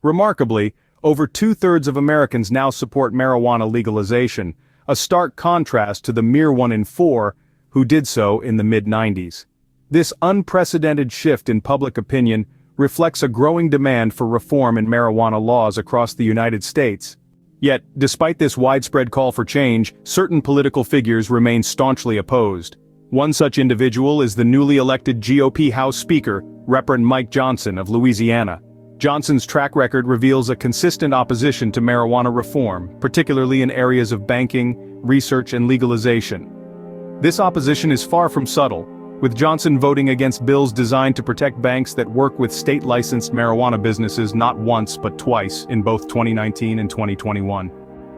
Remarkably, over two-thirds of Americans now support marijuana legalization, a stark contrast to the mere 1 in 4 who did so in the mid-90s. This unprecedented shift in public opinion reflects a growing demand for reform in marijuana laws across the United States. Yet, despite this widespread call for change, certain political figures remain staunchly opposed. One such individual is the newly elected GOP House Speaker, Reverend Mike Johnson of Louisiana. Johnson's track record reveals a consistent opposition to marijuana reform, particularly in areas of banking, research, and legalization. This opposition is far from subtle, with Johnson voting against bills designed to protect banks that work with state-licensed marijuana businesses not once but twice in both 2019 and 2021.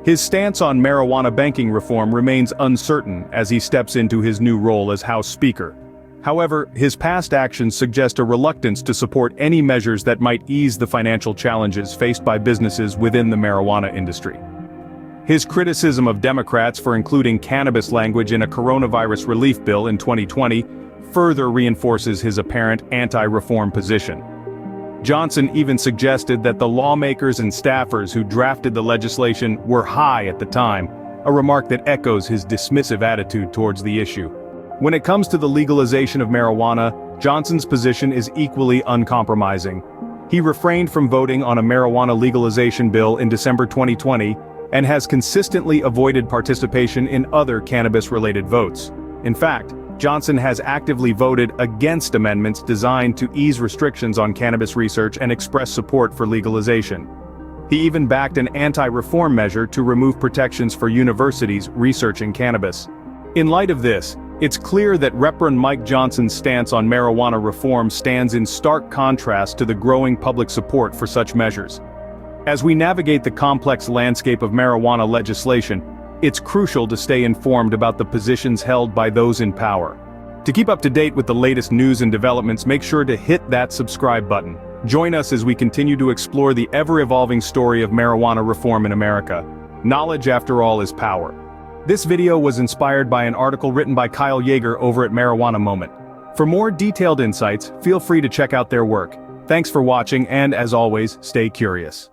His stance on marijuana banking reform remains uncertain as he steps into his new role as House Speaker. However, his past actions suggest a reluctance to support any measures that might ease the financial challenges faced by businesses within the marijuana industry. His criticism of Democrats for including cannabis language in a coronavirus relief bill in 2020 further reinforces his apparent anti-reform position. Johnson even suggested that the lawmakers and staffers who drafted the legislation were high at the time, a remark that echoes his dismissive attitude towards the issue. When it comes to the legalization of marijuana, Johnson's position is equally uncompromising. He refrained from voting on a marijuana legalization bill in December 2020 and has consistently avoided participation in other cannabis-related votes. In fact, Johnson has actively voted against amendments designed to ease restrictions on cannabis research and express support for legalization. He even backed an anti-reform measure to remove protections for universities researching cannabis. In light of this, it's clear that Reverend Mike Johnson's stance on marijuana reform stands in stark contrast to the growing public support for such measures. As we navigate the complex landscape of marijuana legislation, it's crucial to stay informed about the positions held by those in power. To keep up to date with the latest news and developments, make sure to hit that subscribe button. Join us as we continue to explore the ever-evolving story of marijuana reform in America. Knowledge, after all, is power. This video was inspired by an article written by Kyle Yeager over at Marijuana Moment. For more detailed insights, feel free to check out their work. Thanks for watching, and as always, stay curious.